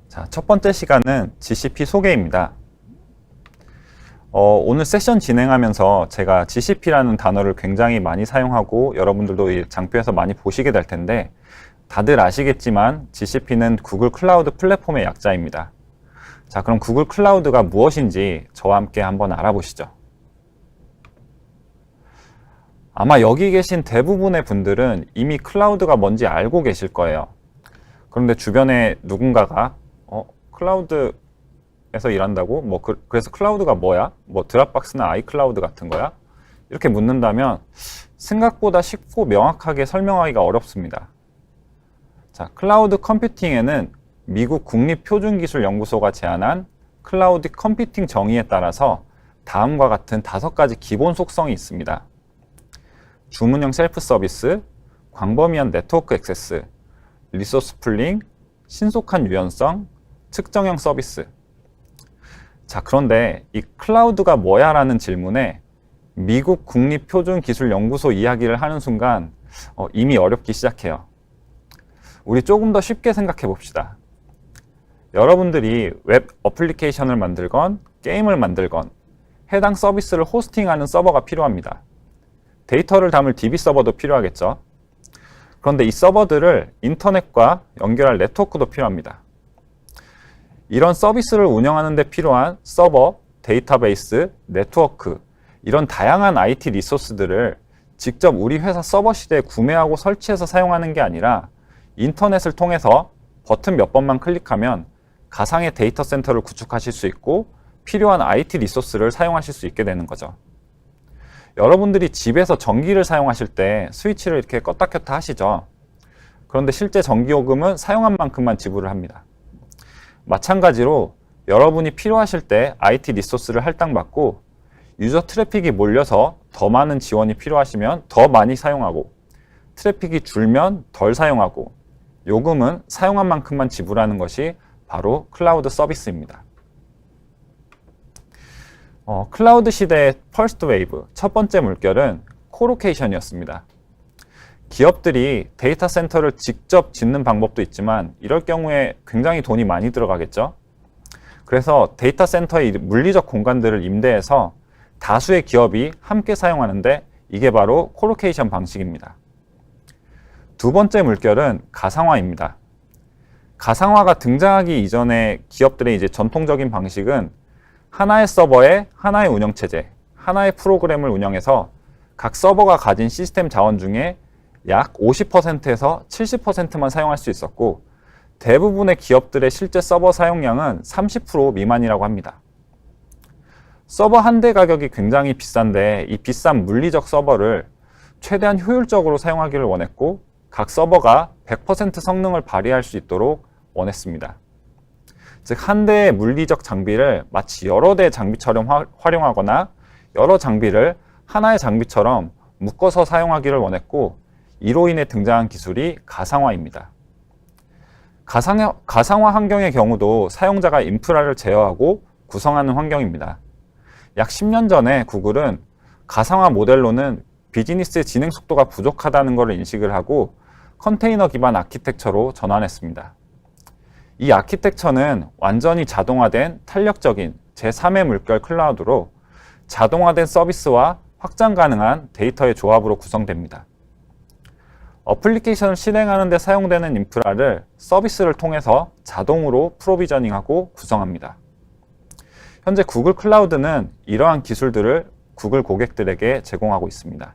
자, 첫 번째 시간은 GCP 소개입니다. 오늘 세션 진행하면서 제가 GCP라는 단어를 굉장히 많이 사용하고 여러분들도 이 장표에서 많이 보시게 될 텐데 다들 아시겠지만 GCP는 구글 클라우드 플랫폼의 약자입니다. 자, 그럼 구글 클라우드가 무엇인지 저와 함께 한번 알아보시죠. 아마 여기 계신 대부분의 분들은 이미 클라우드가 뭔지 알고 계실 거예요. 그런데 주변에 누군가가 클라우드에서 일한다고? 그래서 클라우드가 뭐야? 드랍박스나 아이클라우드 같은 거야? 이렇게 묻는다면 생각보다 쉽고 명확하게 설명하기가 어렵습니다. 자, 클라우드 컴퓨팅에는 미국 국립표준기술연구소가 제안한 클라우드 컴퓨팅 정의에 따라서 다음과 같은 5가지 기본 속성이 있습니다. 주문형 셀프 서비스, 광범위한 네트워크 액세스, 리소스 풀링, 신속한 유연성, 측정형 서비스. 자, 그런데 이 클라우드가 뭐야? 라는 질문에 미국 국립표준기술연구소 이야기를 하는 순간 이미 어렵기 시작해요. 우리 조금 더 쉽게 생각해 봅시다. 여러분들이 웹 어플리케이션을 만들건 게임을 만들건 해당 서비스를 호스팅하는 서버가 필요합니다. 데이터를 담을 DB 서버도 필요하겠죠. 그런데 이 서버들을 인터넷과 연결할 네트워크도 필요합니다. 이런 서비스를 운영하는 데 필요한 서버, 데이터베이스, 네트워크, 이런 다양한 IT 리소스들을 직접 우리 회사 서버 시대에 구매하고 설치해서 사용하는 게 아니라 인터넷을 통해서 버튼 몇 번만 클릭하면 가상의 데이터 센터를 구축하실 수 있고 필요한 IT 리소스를 사용하실 수 있게 되는 거죠. 여러분들이 집에서 전기를 사용하실 때 스위치를 이렇게 껐다 켰다 하시죠. 그런데 실제 전기요금은 사용한 만큼만 지불을 합니다. 마찬가지로 여러분이 필요하실 때 IT 리소스를 할당받고 유저 트래픽이 몰려서 더 많은 지원이 필요하시면 더 많이 사용하고 트래픽이 줄면 덜 사용하고 요금은 사용한 만큼만 지불하는 것이 바로 클라우드 서비스입니다. 클라우드 시대의 퍼스트 웨이브, 첫 번째 물결은 코로케이션이었습니다. 기업들이 데이터 센터를 직접 짓는 방법도 있지만 이럴 경우에 굉장히 돈이 많이 들어가겠죠. 그래서 데이터 센터의 물리적 공간들을 임대해서 다수의 기업이 함께 사용하는데 이게 바로 코로케이션 방식입니다. 두 번째 물결은 가상화입니다. 가상화가 등장하기 이전에 기업들의 이제 전통적인 방식은 하나의 서버에 하나의 운영체제, 하나의 프로그램을 운영해서 각 서버가 가진 시스템 자원 중에 약 50%에서 70%만 사용할 수 있었고 대부분의 기업들의 실제 서버 사용량은 30% 미만이라고 합니다. 서버 한 대 가격이 굉장히 비싼데 이 비싼 물리적 서버를 최대한 효율적으로 사용하기를 원했고 각 서버가 100% 성능을 발휘할 수 있도록 원했습니다. 즉, 한 대의 물리적 장비를 마치 여러 대의 장비처럼 활용하거나 여러 장비를 하나의 장비처럼 묶어서 사용하기를 원했고 이로 인해 등장한 기술이 가상화입니다. 가상화 환경의 경우도 사용자가 인프라를 제어하고 구성하는 환경입니다. 약 10년 전에 구글은 가상화 모델로는 비즈니스의 진행 속도가 부족하다는 것을 인식을 하고 컨테이너 기반 아키텍처로 전환했습니다. 이 아키텍처는 완전히 자동화된 탄력적인 제3의 물결 클라우드로 자동화된 서비스와 확장 가능한 데이터의 조합으로 구성됩니다. 어플리케이션을 실행하는 데 사용되는 인프라를 서비스를 통해서 자동으로 프로비저닝하고 구성합니다. 현재 구글 클라우드는 이러한 기술들을 구글 고객들에게 제공하고 있습니다.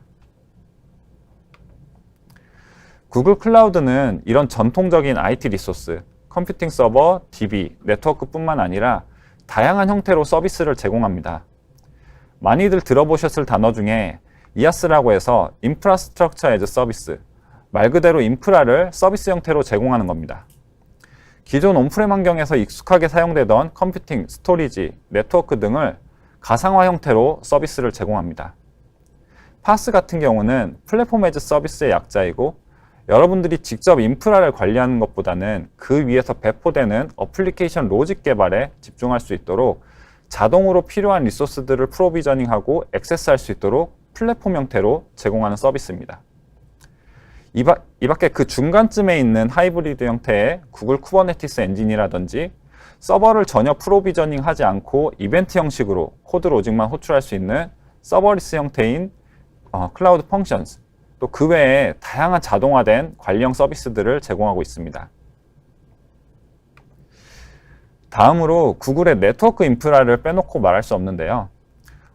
구글 클라우드는 이런 전통적인 IT 리소스, 컴퓨팅 서버, DB, 네트워크뿐만 아니라 다양한 형태로 서비스를 제공합니다. 많이들 들어보셨을 단어 중에 IaaS라고 해서 Infrastructure as a Service, 말 그대로 인프라를 서비스 형태로 제공하는 겁니다. 기존 온프렘 환경에서 익숙하게 사용되던 컴퓨팅, 스토리지, 네트워크 등을 가상화 형태로 서비스를 제공합니다. 파스 같은 경우는 플랫폼 애즈 서비스의 약자이고 여러분들이 직접 인프라를 관리하는 것보다는 그 위에서 배포되는 어플리케이션 로직 개발에 집중할 수 있도록 자동으로 필요한 리소스들을 프로비저닝하고 액세스할 수 있도록 플랫폼 형태로 제공하는 서비스입니다. 이 밖에 그 중간쯤에 있는 하이브리드 형태의 구글 쿠버네티스 엔진이라든지 서버를 전혀 프로비저닝 하지 않고 이벤트 형식으로 코드 로직만 호출할 수 있는 서버리스 형태인 클라우드 펑션스, 또 그 외에 다양한 자동화된 관리형 서비스들을 제공하고 있습니다. 다음으로 구글의 네트워크 인프라를 빼놓고 말할 수 없는데요.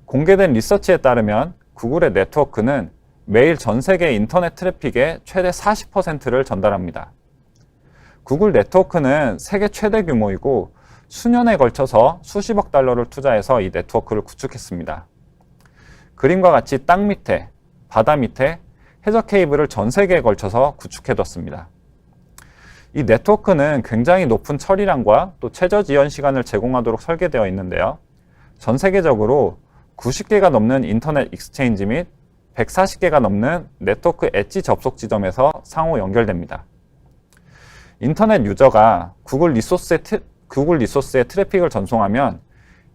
공개된 리서치에 따르면 구글의 네트워크는 매일 전 세계 인터넷 트래픽의 최대 40%를 전달합니다. 구글 네트워크는 세계 최대 규모이고 수년에 걸쳐서 수십억 달러를 투자해서 이 네트워크를 구축했습니다. 그림과 같이 땅 밑에, 바다 밑에 해저 케이블을 전 세계에 걸쳐서 구축해뒀습니다. 이 네트워크는 굉장히 높은 처리량과 또 최저 지연 시간을 제공하도록 설계되어 있는데요. 전 세계적으로 90개가 넘는 인터넷 익스체인지 및 140개가 넘는 네트워크 엣지 접속 지점에서 상호 연결됩니다. 인터넷 유저가 구글 리소스의 트래픽을 전송하면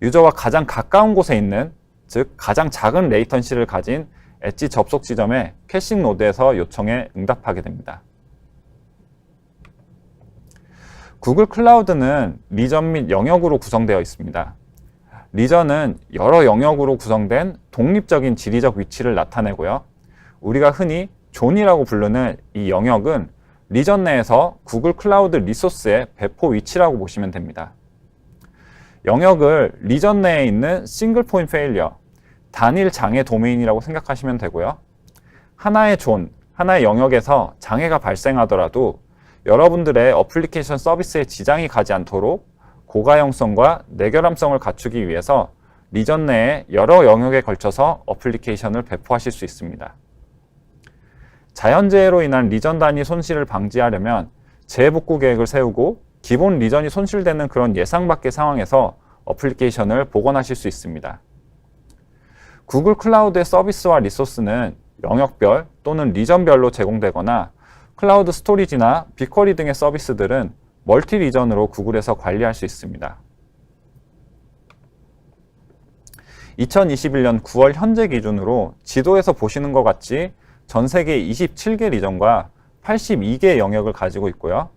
유저와 가장 가까운 곳에 있는, 즉 가장 작은 레이턴시를 가진 엣지 접속 지점의 캐싱 노드에서 요청에 응답하게 됩니다. 구글 클라우드는 리전 및 영역으로 구성되어 있습니다. 리전은 여러 영역으로 구성된 독립적인 지리적 위치를 나타내고요. 우리가 흔히 존이라고 부르는 이 영역은 리전 내에서 구글 클라우드 리소스의 배포 위치라고 보시면 됩니다. 영역을 리전 내에 있는 싱글 포인트 페일리어, 단일 장애 도메인이라고 생각하시면 되고요. 하나의 존, 하나의 영역에서 장애가 발생하더라도 여러분들의 어플리케이션 서비스에 지장이 가지 않도록 고가형성과 내결함성을 갖추기 위해서 리전 내에 여러 영역에 걸쳐서 어플리케이션을 배포하실 수 있습니다. 자연재해로 인한 리전 단위 손실을 방지하려면 재복구 계획을 세우고 기본 리전이 손실되는 그런 예상 밖의 상황에서 어플리케이션을 복원하실 수 있습니다. 구글 클라우드의 서비스와 리소스는 영역별 또는 리전별로 제공되거나 클라우드 스토리지나 빅쿼리 등의 서비스들은 멀티 리전으로 구글에서 관리할 수 있습니다. 2021년 9월 현재 기준으로 지도에서 보시는 것 같이 전 세계 27개 리전과 82개 영역을 가지고 있고요.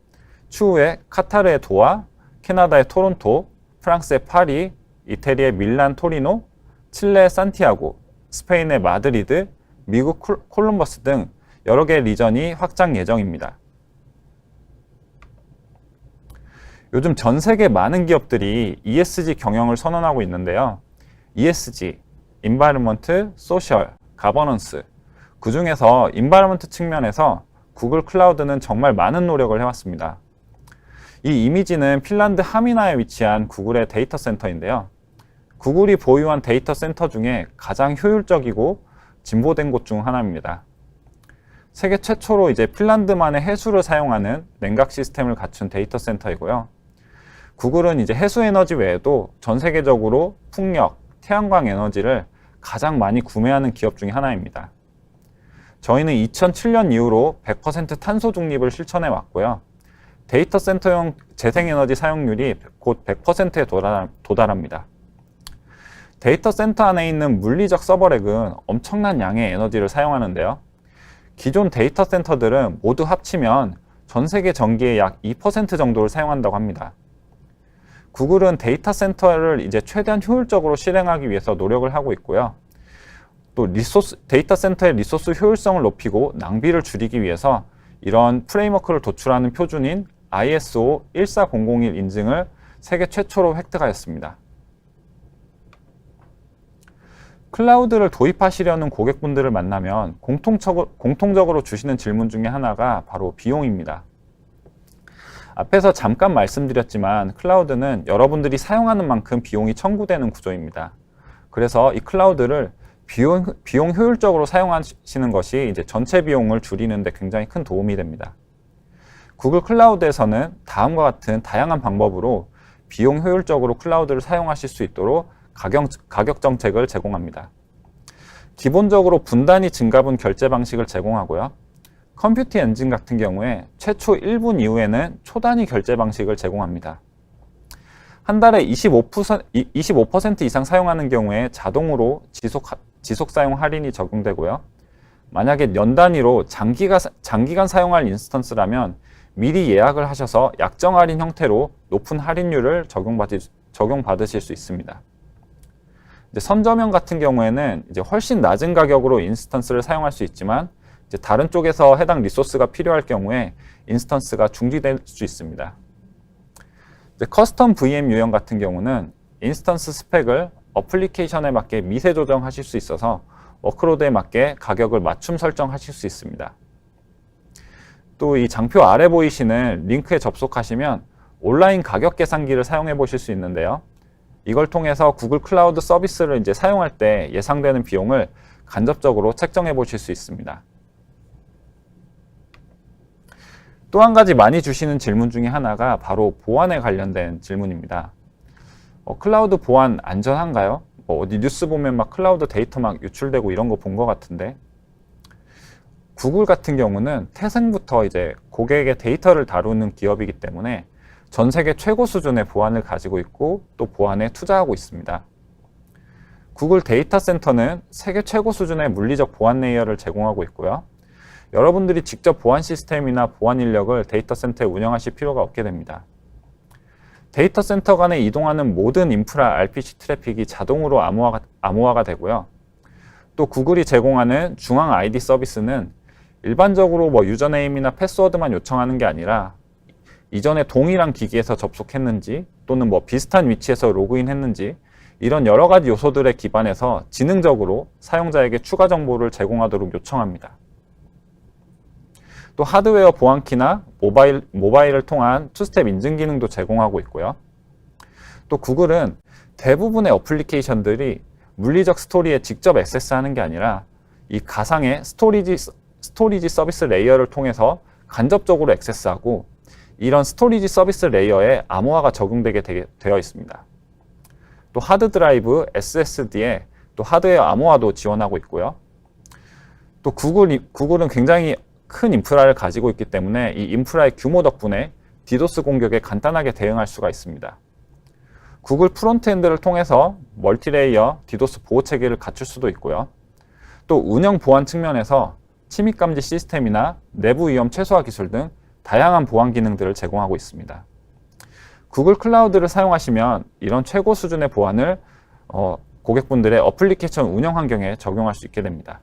추후에 카타르의 도하, 캐나다의 토론토, 프랑스의 파리, 이태리의 밀란 토리노, 칠레의 산티아고, 스페인의 마드리드, 미국 콜럼버스 등 여러 개의 리전이 확장 예정입니다. 요즘 전 세계 많은 기업들이 ESG 경영을 선언하고 있는데요. ESG, Environment, Social, Governance. 그 중에서 Environment 측면에서 구글 클라우드는 정말 많은 노력을 해왔습니다. 이 이미지는 핀란드 하미나에 위치한 구글의 데이터 센터인데요. 구글이 보유한 데이터 센터 중에 가장 효율적이고 진보된 곳 중 하나입니다. 세계 최초로 이제 핀란드만의 해수를 사용하는 냉각 시스템을 갖춘 데이터 센터이고요. 구글은 이제 해수 에너지 외에도 전 세계적으로 풍력, 태양광 에너지를 가장 많이 구매하는 기업 중에 하나입니다. 저희는 2007년 이후로 100% 탄소 중립을 실천해 왔고요. 데이터 센터용 재생에너지 사용률이 곧 100%에 도달합니다. 데이터 센터 안에 있는 물리적 서버렉은 엄청난 양의 에너지를 사용하는데요. 기존 데이터 센터들은 모두 합치면 전 세계 전기의 약 2% 정도를 사용한다고 합니다. 구글은 데이터 센터를 이제 최대한 효율적으로 실행하기 위해서 노력을 하고 있고요. 또 데이터 센터의 리소스 효율성을 높이고 낭비를 줄이기 위해서 이런 프레임워크를 도출하는 표준인 ISO 14001 인증을 세계 최초로 획득하였습니다. 클라우드를 도입하시려는 고객분들을 만나면 공통적으로 주시는 질문 중에 하나가 바로 비용입니다. 앞에서 잠깐 말씀드렸지만 클라우드는 여러분들이 사용하는 만큼 비용이 청구되는 구조입니다. 그래서 이 클라우드를 비용 효율적으로 사용하시는 것이 이제 전체 비용을 줄이는 데 굉장히 큰 도움이 됩니다. 구글 클라우드에서는 다음과 같은 다양한 방법으로 비용 효율적으로 클라우드를 사용하실 수 있도록 가격 정책을 제공합니다. 기본적으로 분단위 증가분 결제 방식을 제공하고요. 컴퓨팅 엔진 같은 경우에 최초 1분 이후에는 초단위 결제 방식을 제공합니다. 한 달에 25% 이상 사용하는 경우에 자동으로 지속 사용 할인이 적용되고요. 만약에 년 단위로 장기간 사용할 인스턴스라면 미리 예약을 하셔서 약정 할인 형태로 높은 할인율을 적용받으실 수 있습니다. 이제 선점형 같은 경우에는 이제 훨씬 낮은 가격으로 인스턴스를 사용할 수 있지만 이제 다른 쪽에서 해당 리소스가 필요할 경우에 인스턴스가 중지될 수 있습니다. 이제 커스텀 VM 유형 같은 경우는 인스턴스 스펙을 어플리케이션에 맞게 미세 조정하실 수 있어서 워크로드에 맞게 가격을 맞춤 설정하실 수 있습니다. 또 이 장표 아래 보이시는 링크에 접속하시면 온라인 가격 계산기를 사용해 보실 수 있는데요. 이걸 통해서 구글 클라우드 서비스를 이제 사용할 때 예상되는 비용을 간접적으로 책정해 보실 수 있습니다. 또 한 가지 많이 주시는 질문 중에 하나가 바로 보안에 관련된 질문입니다. 클라우드 보안 안전한가요? 어디 뉴스 보면 막 클라우드 데이터 막 유출되고 이런 거 본 것 같은데, 구글 같은 경우는 태생부터 이제 고객의 데이터를 다루는 기업이기 때문에 전 세계 최고 수준의 보안을 가지고 있고 또 보안에 투자하고 있습니다. 구글 데이터 센터는 세계 최고 수준의 물리적 보안 레이어를 제공하고 있고요. 여러분들이 직접 보안 시스템이나 보안 인력을 데이터 센터에 운영하실 필요가 없게 됩니다. 데이터 센터 간에 이동하는 모든 인프라 RPC 트래픽이 자동으로 암호화가 되고요. 또 구글이 제공하는 중앙 ID 서비스는 일반적으로 유저네임이나 패스워드만 요청하는 게 아니라 이전에 동일한 기기에서 접속했는지 또는 비슷한 위치에서 로그인했는지 이런 여러 가지 요소들에 기반해서 지능적으로 사용자에게 추가 정보를 제공하도록 요청합니다. 또 하드웨어 보안키나 모바일을 통한 투스텝 인증 기능도 제공하고 있고요. 또 구글은 대부분의 어플리케이션들이 물리적 스토리에 직접 액세스하는 게 아니라 이 가상의 스토리지 서비스 레이어를 통해서 간접적으로 액세스하고 이런 스토리지 서비스 레이어에 암호화가 적용되게 되어 있습니다. 또 하드 드라이브, SSD에 또 하드웨어 암호화도 지원하고 있고요. 또 구글은 굉장히 큰 인프라를 가지고 있기 때문에 이 인프라의 규모 덕분에 디도스 공격에 간단하게 대응할 수가 있습니다. 구글 프론트엔드를 통해서 멀티레이어 디도스 보호 체계를 갖출 수도 있고요. 또 운영 보안 측면에서 침입 감지 시스템이나 내부 위험 최소화 기술 등 다양한 보안 기능들을 제공하고 있습니다. 구글 클라우드를 사용하시면 이런 최고 수준의 보안을 고객분들의 어플리케이션 운영 환경에 적용할 수 있게 됩니다.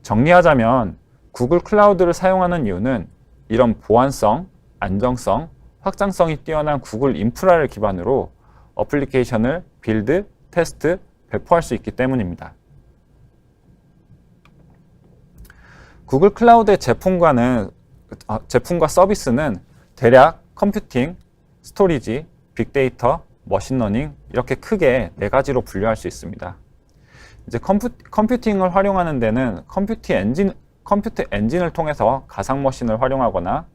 정리하자면 구글 클라우드를 사용하는 이유는 이런 보안성, 안정성, 확장성이 뛰어난 구글 인프라를 기반으로 어플리케이션을 빌드, 테스트, 배포할 수 있기 때문입니다. 구글 클라우드의 제품과 서비스는 대략 컴퓨팅, 스토리지, 빅데이터, 머신러닝 이렇게 크게 4가지로 분류할 수 있습니다. 이제 컴퓨팅을 활용하는 데는 컴퓨터 엔진을 통해서 가상 머신을 활용하거나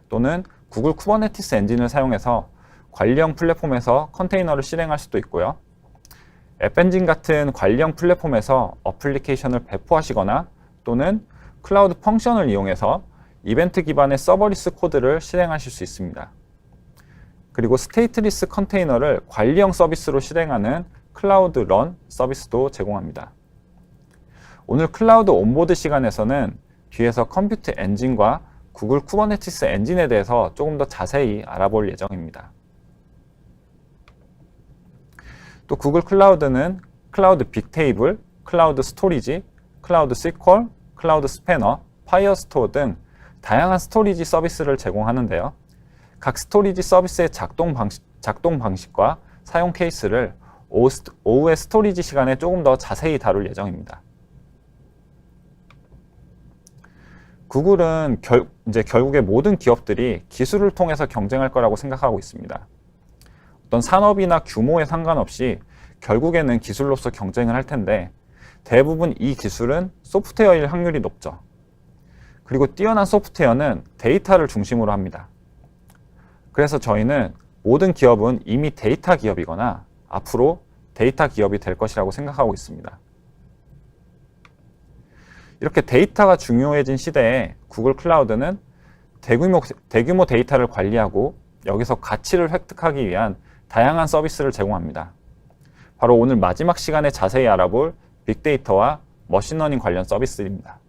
또는 구글 쿠버네티스 엔진을 사용해서 관리형 플랫폼에서 컨테이너를 실행할 수도 있고요. 앱 엔진 같은 관리형 플랫폼에서 어플리케이션을 배포하시거나 또는 클라우드 펑션을 이용해서 이벤트 기반의 서버리스 코드를 실행하실 수 있습니다. 그리고 스테이트리스 컨테이너를 관리형 서비스로 실행하는 클라우드 런 서비스도 제공합니다. 오늘 클라우드 온보드 시간에서는 뒤에서 컴퓨터 엔진과 구글 쿠버네티스 엔진에 대해서 조금 더 자세히 알아볼 예정입니다. 또 구글 클라우드는 클라우드 빅테이블, 클라우드 스토리지, 클라우드 시퀄, 클라우드 스패너, 파이어스토어 등 다양한 스토리지 서비스를 제공하는데요. 각 스토리지 서비스의 작동 방식과 사용 케이스를 오후의 스토리지 시간에 조금 더 자세히 다룰 예정입니다. 구글은 결국에 모든 기업들이 기술을 통해서 경쟁할 거라고 생각하고 있습니다. 어떤 산업이나 규모에 상관없이 결국에는 기술로서 경쟁을 할 텐데 대부분 이 기술은 소프트웨어일 확률이 높죠. 그리고 뛰어난 소프트웨어는 데이터를 중심으로 합니다. 그래서 저희는 모든 기업은 이미 데이터 기업이거나 앞으로 데이터 기업이 될 것이라고 생각하고 있습니다. 이렇게 데이터가 중요해진 시대에 구글 클라우드는 대규모 데이터를 관리하고 여기서 가치를 획득하기 위한 다양한 서비스를 제공합니다. 바로 오늘 마지막 시간에 자세히 알아볼 빅데이터와 머신러닝 관련 서비스입니다.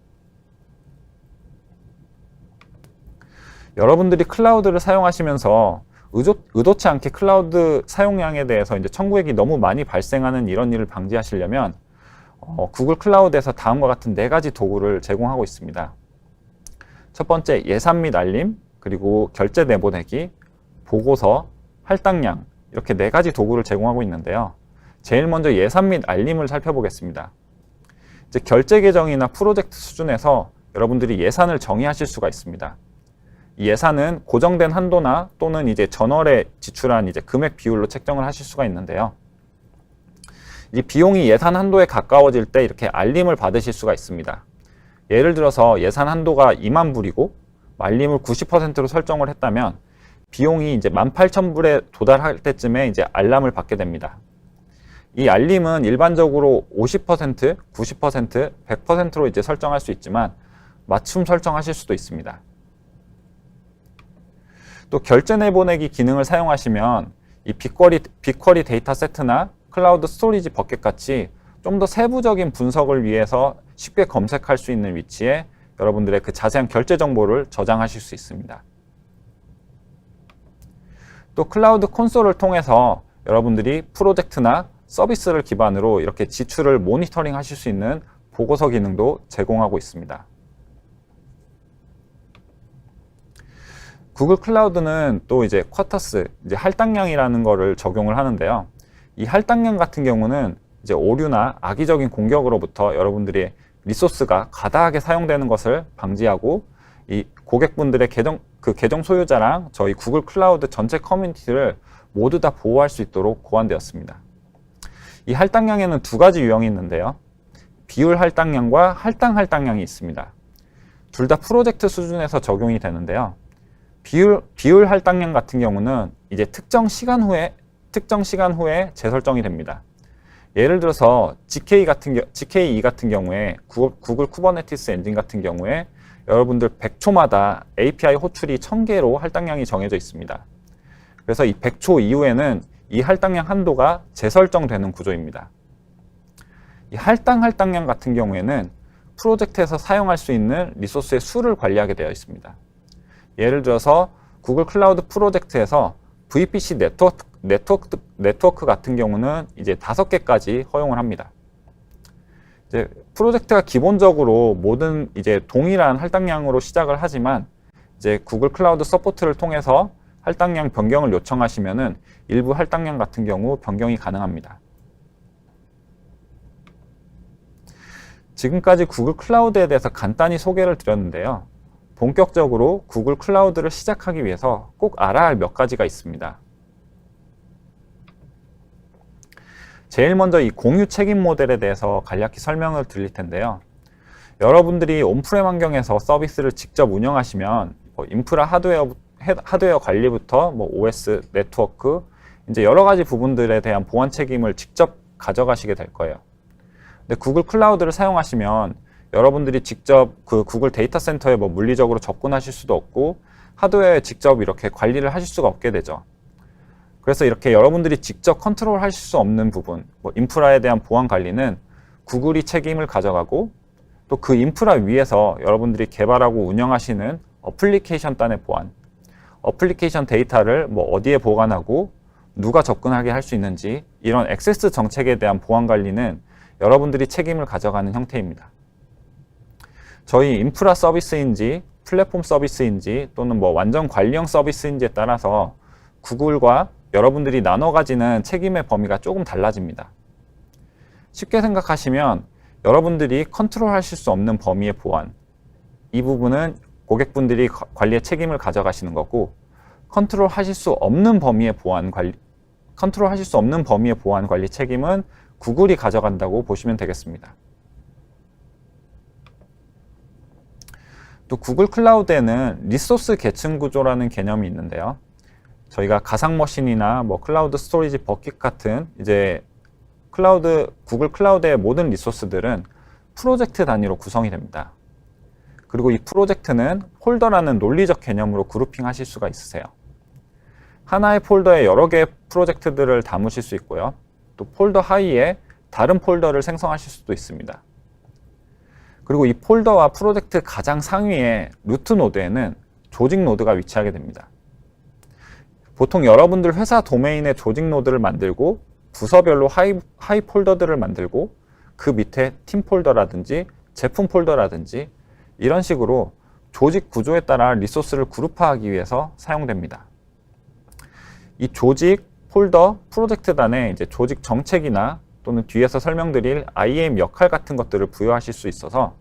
여러분들이 클라우드를 사용하시면서 의도치 않게 클라우드 사용량에 대해서 이제 청구액이 너무 많이 발생하는 이런 일을 방지하시려면 구글 클라우드에서 다음과 같은 4가지 도구를 제공하고 있습니다. 첫 번째, 예산 및 알림, 그리고 결제 내보내기, 보고서, 할당량, 이렇게 4가지 도구를 제공하고 있는데요. 제일 먼저 예산 및 알림을 살펴보겠습니다. 이제 결제 계정이나 프로젝트 수준에서 여러분들이 예산을 정의하실 수가 있습니다. 이 예산은 고정된 한도나 또는 이제 전월에 지출한 이제 금액 비율로 책정을 하실 수가 있는데요. 이 비용이 예산 한도에 가까워질 때 이렇게 알림을 받으실 수가 있습니다. 예를 들어서 예산 한도가 2만 불이고 알림을 90%로 설정을 했다면 비용이 이제 18,000불에 도달할 때쯤에 이제 알람을 받게 됩니다. 이 알림은 일반적으로 50%, 90%, 100%로 이제 설정할 수 있지만 맞춤 설정하실 수도 있습니다. 또 결제 내보내기 기능을 사용하시면 이 빅쿼리 데이터 세트나 클라우드 스토리지 버켓 같이 좀 더 세부적인 분석을 위해서 쉽게 검색할 수 있는 위치에 여러분들의 그 자세한 결제 정보를 저장하실 수 있습니다. 또 클라우드 콘솔을 통해서 여러분들이 프로젝트나 서비스를 기반으로 이렇게 지출을 모니터링 하실 수 있는 보고서 기능도 제공하고 있습니다. 구글 클라우드는 또 이제 쿼터스, 이제 할당량이라는 거를 적용을 하는데요. 이 할당량 같은 경우는 이제 오류나 악의적인 공격으로부터 여러분들의 리소스가 과다하게 사용되는 것을 방지하고 이 고객분들의 계정 소유자랑 저희 구글 클라우드 전체 커뮤니티를 모두 다 보호할 수 있도록 고안되었습니다. 이 할당량에는 2가지 유형이 있는데요. 비율 할당량과 할당량이 있습니다. 둘 다 프로젝트 수준에서 적용이 되는데요. 비율 할당량 같은 경우는 이제 특정 시간 후에 재설정이 됩니다. 예를 들어서 GKE 같은 경우에 구글 쿠버네티스 엔진 같은 경우에 여러분들 100초마다 API 호출이 1000개로 할당량이 정해져 있습니다. 그래서 이 100초 이후에는 이 할당량 한도가 재설정되는 구조입니다. 이 할당량 같은 경우에는 프로젝트에서 사용할 수 있는 리소스의 수를 관리하게 되어 있습니다. 예를 들어서 구글 클라우드 프로젝트에서 VPC 네트워크 같은 경우는 이제 5개까지 허용을 합니다. 이제 프로젝트가 기본적으로 모든 이제 동일한 할당량으로 시작을 하지만 이제 구글 클라우드 서포트를 통해서 할당량 변경을 요청하시면은 일부 할당량 같은 경우 변경이 가능합니다. 지금까지 구글 클라우드에 대해서 간단히 소개를 드렸는데요. 본격적으로 구글 클라우드를 시작하기 위해서 꼭 알아야 할 몇 가지가 있습니다. 제일 먼저 이 공유 책임 모델에 대해서 간략히 설명을 드릴 텐데요. 여러분들이 온프렘 환경에서 서비스를 직접 운영하시면 인프라 하드웨어 관리부터 OS, 네트워크, 이제 여러 가지 부분들에 대한 보안 책임을 직접 가져가시게 될 거예요. 근데 구글 클라우드를 사용하시면 여러분들이 직접 그 구글 데이터 센터에 물리적으로 접근하실 수도 없고 하드웨어에 직접 이렇게 관리를 하실 수가 없게 되죠. 그래서 이렇게 여러분들이 직접 컨트롤 하실 수 없는 부분, 인프라에 대한 보안 관리는 구글이 책임을 가져가고 또 그 인프라 위에서 여러분들이 개발하고 운영하시는 어플리케이션 단의 보안, 어플리케이션 데이터를 어디에 보관하고 누가 접근하게 할 수 있는지 이런 액세스 정책에 대한 보안 관리는 여러분들이 책임을 가져가는 형태입니다. 저희 인프라 서비스인지 플랫폼 서비스인지 또는 완전 관리형 서비스인지에 따라서 구글과 여러분들이 나눠 가지는 책임의 범위가 조금 달라집니다. 쉽게 생각하시면 여러분들이 컨트롤 하실 수 없는 범위의 보안, 이 부분은 고객분들이 관리의 책임을 가져가시는 거고, 컨트롤 하실 수 없는 범위의 보안 관리 책임은 구글이 가져간다고 보시면 되겠습니다. 또 구글 클라우드에는 리소스 계층 구조라는 개념이 있는데요. 저희가 가상 머신이나 클라우드 스토리지 버킷 같은 이제 구글 클라우드의 모든 리소스들은 프로젝트 단위로 구성이 됩니다. 그리고 이 프로젝트는 폴더라는 논리적 개념으로 그룹핑 하실 수가 있으세요. 하나의 폴더에 여러 개의 프로젝트들을 담으실 수 있고요. 또 폴더 하위에 다른 폴더를 생성하실 수도 있습니다. 그리고 이 폴더와 프로젝트 가장 상위의 루트 노드에는 조직 노드가 위치하게 됩니다. 보통 여러분들 회사 도메인에 조직 노드를 만들고 부서별로 하이 폴더들을 만들고 그 밑에 팀 폴더라든지 제품 폴더라든지 이런 식으로 조직 구조에 따라 리소스를 그룹화하기 위해서 사용됩니다. 이 조직, 폴더, 프로젝트단에 이제 조직 정책이나 또는 뒤에서 설명드릴 IAM 역할 같은 것들을 부여하실 수 있어서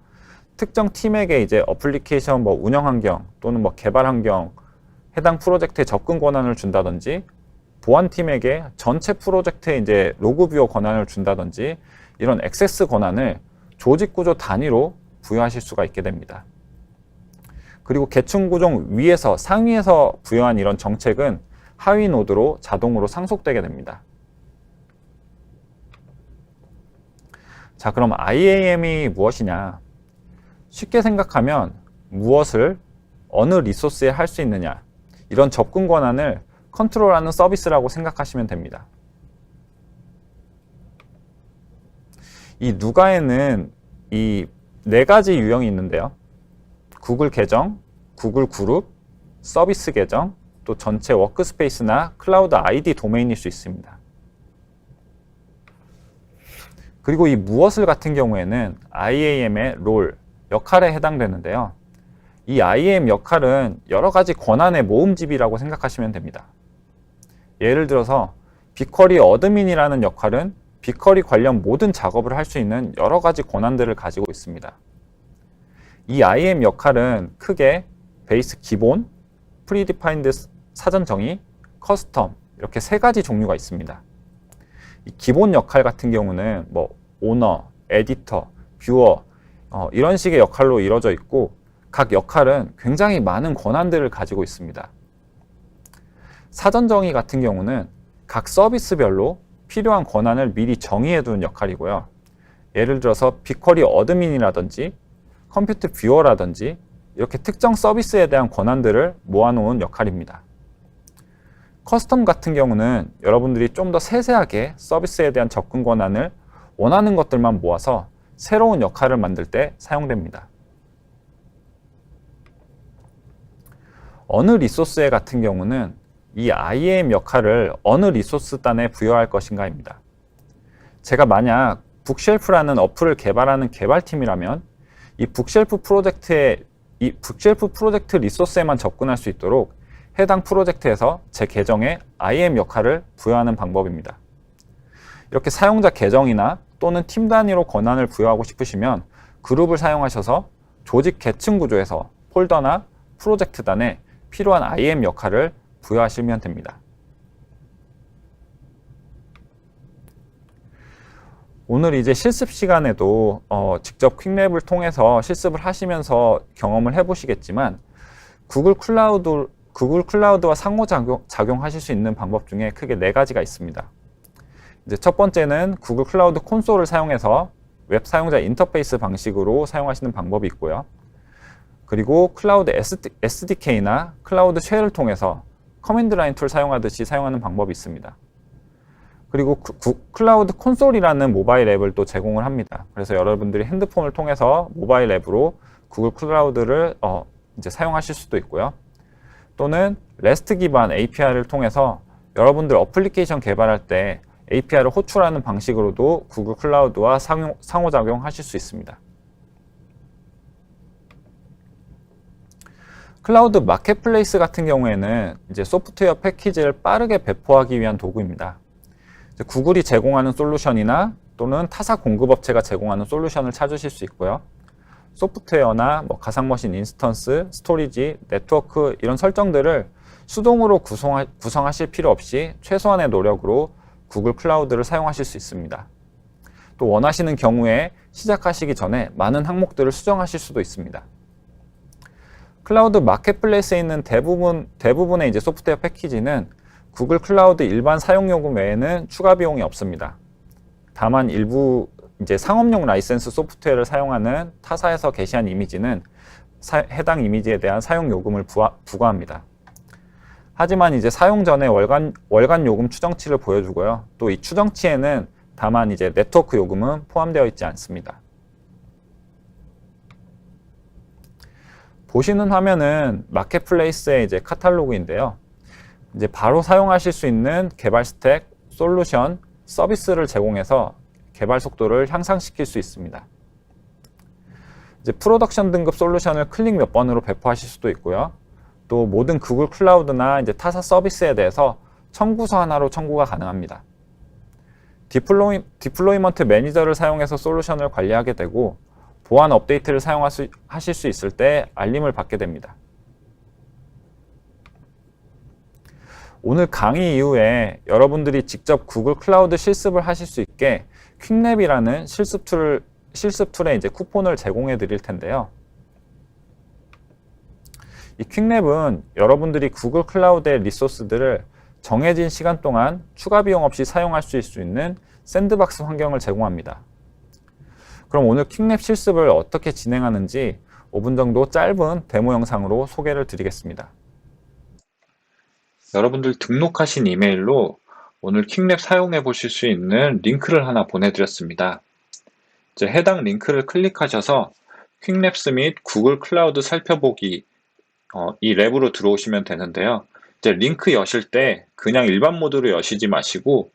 특정 팀에게 이제 어플리케이션 운영 환경 또는 개발 환경, 해당 프로젝트에 접근 권한을 준다든지 보안팀에게 전체 프로젝트에 이제 로그 뷰어 권한을 준다든지 이런 액세스 권한을 조직 구조 단위로 부여하실 수가 있게 됩니다. 그리고 계층 구조 위에서 상위에서 부여한 이런 정책은 하위 노드로 자동으로 상속되게 됩니다. 자, 그럼 IAM이 무엇이냐? 쉽게 생각하면 무엇을 어느 리소스에 할 수 있느냐, 이런 접근 권한을 컨트롤하는 서비스라고 생각하시면 됩니다. 이 누가에는 이 4가지 유형이 있는데요. 구글 계정, 구글 그룹, 서비스 계정, 또 전체 워크스페이스나 클라우드 ID 도메인일 수 있습니다. 그리고 이 무엇을 같은 경우에는 IAM의 롤, 역할에 해당되는데요. 이 IAM 역할은 여러 가지 권한의 모음집이라고 생각하시면 됩니다. 예를 들어서 빅쿼리 어드민이라는 역할은 빅쿼리 관련 모든 작업을 할 수 있는 여러 가지 권한들을 가지고 있습니다. 이 IAM 역할은 크게 베이스 기본, 프리디파인드 사전 정의, 커스텀 이렇게 3가지 종류가 있습니다. 이 기본 역할 같은 경우는 오너, 에디터, 뷰어 이런 식의 역할로 이루어져 있고 각 역할은 굉장히 많은 권한들을 가지고 있습니다. 사전 정의 같은 경우는 각 서비스별로 필요한 권한을 미리 정의해 두는 역할이고요. 예를 들어서 빅쿼리 어드민이라든지 컴퓨터 뷰어라든지 이렇게 특정 서비스에 대한 권한들을 모아놓은 역할입니다. 커스텀 같은 경우는 여러분들이 좀 더 세세하게 서비스에 대한 접근 권한을 원하는 것들만 모아서 새로운 역할을 만들 때 사용됩니다. 어느 리소스에 같은 경우는 이 IAM 역할을 어느 리소스단에 부여할 것인가입니다. 제가 만약 북쉘프라는 어플을 개발하는 개발팀이라면 이 북쉘프 프로젝트 리소스에만 접근할 수 있도록 해당 프로젝트에서 제 계정에 IAM 역할을 부여하는 방법입니다. 이렇게 사용자 계정이나 또는 팀 단위로 권한을 부여하고 싶으시면 그룹을 사용하셔서 조직 계층 구조에서 폴더나 프로젝트단에 필요한 IAM 역할을 부여하시면 됩니다. 오늘 이제 실습 시간에도 직접 퀵랩을 통해서 실습을 하시면서 경험을 해보시겠지만 구글 클라우드와 상호작용하실 수 있는 방법 중에 크게 4가지가 있습니다. 이제 첫 번째는 구글 클라우드 콘솔을 사용해서 웹 사용자 인터페이스 방식으로 사용하시는 방법이 있고요. 그리고 클라우드 SDK나 클라우드 쉘을 통해서 커맨드 라인 툴 사용하듯이 사용하는 방법이 있습니다. 그리고 클라우드 콘솔이라는 모바일 앱을 또 제공을 합니다. 그래서 여러분들이 핸드폰을 통해서 모바일 앱으로 구글 클라우드를 이제 사용하실 수도 있고요. 또는 REST 기반 API를 통해서 여러분들 어플리케이션 개발할 때 API를 호출하는 방식으로도 구글 클라우드와 상호작용하실 수 있습니다. 클라우드 마켓플레이스 같은 경우에는 이제 소프트웨어 패키지를 빠르게 배포하기 위한 도구입니다. 구글이 제공하는 솔루션이나 또는 타사 공급업체가 제공하는 솔루션을 찾으실 수 있고요. 소프트웨어나 가상머신 인스턴스, 스토리지, 네트워크 이런 설정들을 수동으로 구성하실 필요 없이 최소한의 노력으로 구글 클라우드를 사용하실 수 있습니다. 또 원하시는 경우에 시작하시기 전에 많은 항목들을 수정하실 수도 있습니다. 클라우드 마켓플레이스에 있는 대부분의 이제 소프트웨어 패키지는 구글 클라우드 일반 사용요금 외에는 추가 비용이 없습니다. 다만 일부 이제 상업용 라이센스 소프트웨어를 사용하는 타사에서 게시한 이미지는 해당 이미지에 대한 사용 요금을 부과합니다. 하지만 이제 사용 전에 월간 요금 추정치를 보여주고요. 또 이 추정치에는 다만 이제 네트워크 요금은 포함되어 있지 않습니다. 보시는 화면은 마켓플레이스의 이제 카탈로그인데요. 이제 바로 사용하실 수 있는 개발 스택, 솔루션, 서비스를 제공해서 개발 속도를 향상시킬 수 있습니다. 이제 프로덕션 등급 솔루션을 클릭 몇 번으로 배포하실 수도 있고요. 또 모든 구글 클라우드나 이제 타사 서비스에 대해서 청구서 하나로 청구가 가능합니다. 디플로이먼트 매니저를 사용해서 솔루션을 관리하게 되고 보안 업데이트를 사용하실 수 있을 때 알림을 받게 됩니다. 오늘 강의 이후에 여러분들이 직접 구글 클라우드 실습을 하실 수 있게 퀵랩이라는 실습 툴에 이제 쿠폰을 제공해 드릴 텐데요. 이 퀵랩은 여러분들이 구글 클라우드의 리소스들을 정해진 시간 동안 추가 비용 없이 사용할 수 있는 샌드박스 환경을 제공합니다. 그럼 오늘 퀵랩 실습을 어떻게 진행하는지 5분 정도 짧은 데모 영상으로 소개를 드리겠습니다. 여러분들 등록하신 이메일로 오늘 퀵랩 사용해 보실 수 있는 링크를 하나 보내드렸습니다. 이제 해당 링크를 클릭하셔서 퀵랩스 및 구글 클라우드 살펴보기 이 랩으로 들어오시면 되는데요. 이제 링크 여실 때 그냥 일반 모드로 여시지 마시고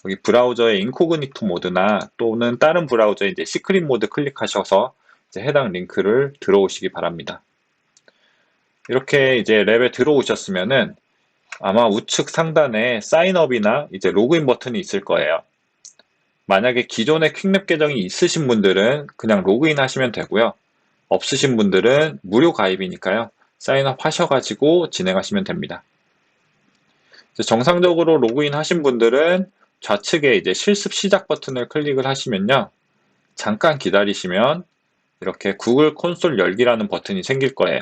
여기 브라우저의 인코그니토 모드나 또는 다른 브라우저의 이제 시크릿 모드 클릭하셔서 이제 해당 링크를 들어오시기 바랍니다. 이렇게 이제 랩에 들어오셨으면은 아마 우측 상단에 사인업이나 이제 로그인 버튼이 있을 거예요. 만약에 기존에 퀵랩 계정이 있으신 분들은 그냥 로그인 하시면 되고요. 없으신 분들은 무료 가입이니까요. 사인업 하셔가지고 진행하시면 됩니다. 정상적으로 로그인 하신 분들은 좌측에 이제 실습 시작 버튼을 클릭을 하시면요. 잠깐 기다리시면 이렇게 구글 콘솔 열기라는 버튼이 생길 거예요.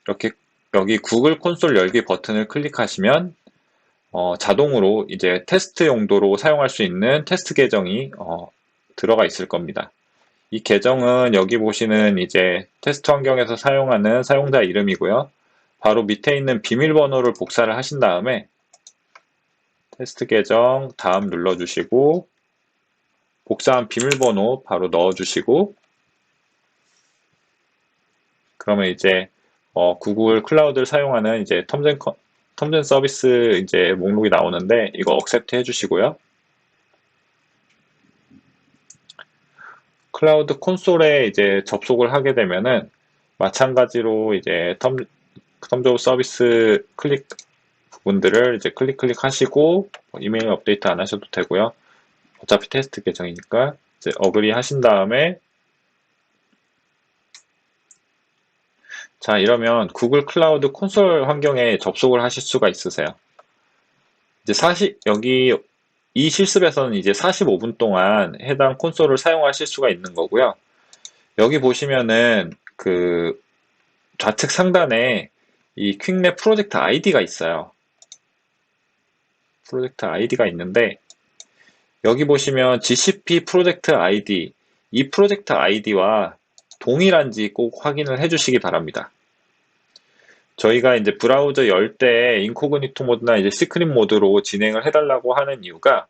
이렇게 여기 구글 콘솔 열기 버튼을 클릭하시면 자동으로 이제 테스트 용도로 사용할 수 있는 테스트 계정이 들어가 있을 겁니다. 이 계정은 여기 보시는 이제 테스트 환경에서 사용하는 사용자 이름이고요. 바로 밑에 있는 비밀번호를 복사를 하신 다음에 테스트 계정 다음 눌러주시고 복사한 비밀번호 바로 넣어주시고 그러면 이제 구글 클라우드를 사용하는 이제 텀즈 앤 서비스 이제 목록이 나오는데 이거 억셉트 해주시고요. 클라우드 콘솔에 이제 접속을 하게 되면은 마찬가지로 이제 텀즈 오브 서비스 클릭 부분들을 이제 클릭하시고 이메일 업데이트 안 하셔도 되고요. 어차피 테스트 계정이니까 이제 어그리 하신 다음에 자 이러면 구글 클라우드 콘솔 환경에 접속을 하실 수가 있으세요. 이제 여기 이 실습에서는 이제 45분 동안 해당 콘솔을 사용하실 수가 있는 거고요. 여기 보시면은 그 좌측 상단에 이 퀵랩 프로젝트 아이디가 있어요. 프로젝트 아이디가 있는데 여기 보시면 GCP 프로젝트 아이디 이 프로젝트 아이디와 동일한지 꼭 확인을 해주시기 바랍니다. 저희가 이제 브라우저 열 때 인코그니토 모드나 이제 시크릿 모드로 진행을 해달라고 하는 이유가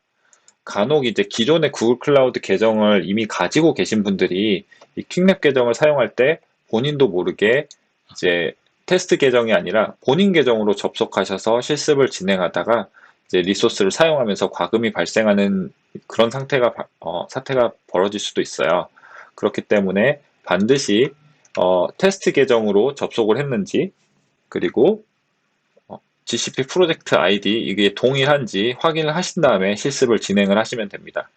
간혹 이제 기존의 구글 클라우드 계정을 이미 가지고 계신 분들이 이 퀵랩 계정을 사용할 때 본인도 모르게 이제 테스트 계정이 아니라 본인 계정으로 접속하셔서 실습을 진행하다가 이제 리소스를 사용하면서 과금이 발생하는 그런 사태가 벌어질 수도 있어요. 그렇기 때문에 반드시 테스트 계정으로 접속을 했는지 그리고 GCP 프로젝트 아이디 이게 동일한지 확인을 하신 다음에 실습을 진행을 하시면 됩니다.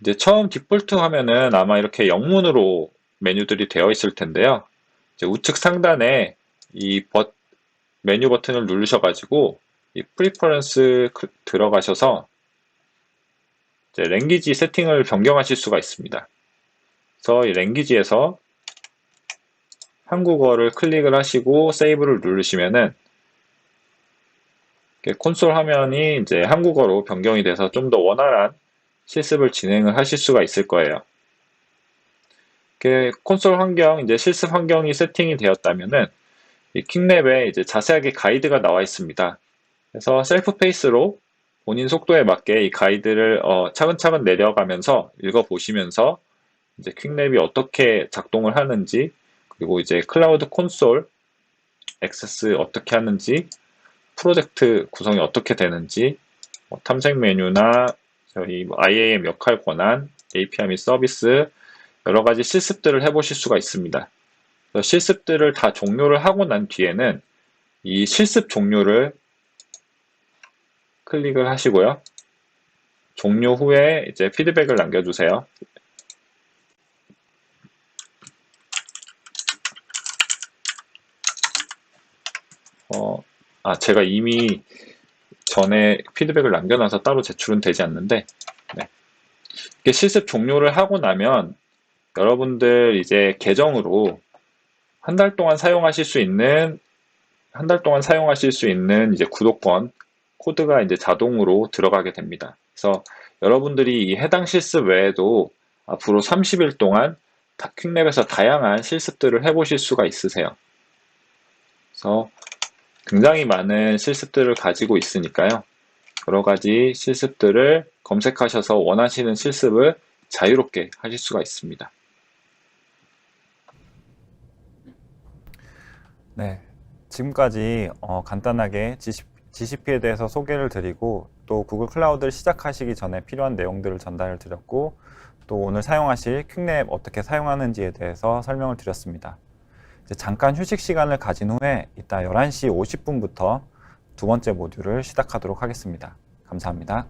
이제 처음 디폴트 화면은 아마 이렇게 영문으로 메뉴들이 되어 있을 텐데요. 이제 우측 상단에 이 메뉴 버튼을 누르셔가지고 이 프리퍼런스 들어가셔서 이제 랭귀지 세팅을 변경하실 수가 있습니다. 그래서 이 랭귀지에서 한국어를 클릭을 하시고 세이브를 누르시면은 콘솔 화면이 이제 한국어로 변경이 돼서 좀 더 원활한 실습을 진행을 하실 수가 있을 거예요. 콘솔 환경, 이제 실습 환경이 세팅이 되었다면은 이 퀵랩에 이제 자세하게 가이드가 나와 있습니다. 그래서 셀프 페이스로 본인 속도에 맞게 이 가이드를 차근차근 내려가면서 읽어보시면서 이제 퀵랩이 어떻게 작동을 하는지 그리고 이제 클라우드 콘솔 액세스 어떻게 하는지, 프로젝트 구성이 어떻게 되는지, 탐색 메뉴나 저희 IAM 역할 권한, API 및 서비스, 여러 가지 실습들을 해보실 수가 있습니다. 실습들을 다 종료를 하고 난 뒤에는 이 실습 종료를 클릭을 하시고요. 종료 후에 이제 피드백을 남겨주세요. 제가 이미 전에 피드백을 남겨놔서 따로 제출은 되지 않는데, 네. 이렇게 실습 종료를 하고 나면 여러분들 이제 계정으로 한 달 동안 사용하실 수 있는 이제 구독권 코드가 이제 자동으로 들어가게 됩니다. 그래서 여러분들이 이 해당 실습 외에도 앞으로 30일 동안 퀵랩에서 다양한 실습들을 해보실 수가 있으세요. 그래서 굉장히 많은 실습들을 가지고 있으니까요. 여러 가지 실습들을 검색하셔서 원하시는 실습을 자유롭게 하실 수가 있습니다. 네, 지금까지 간단하게 GCP에 대해서 소개를 드리고 또 구글 클라우드를 시작하시기 전에 필요한 내용들을 전달을 드렸고 또 오늘 사용하실 퀵랩 어떻게 사용하는지에 대해서 설명을 드렸습니다. 이제 잠깐 휴식 시간을 가진 후에 이따 11시 50분부터 두 번째 모듈을 시작하도록 하겠습니다. 감사합니다.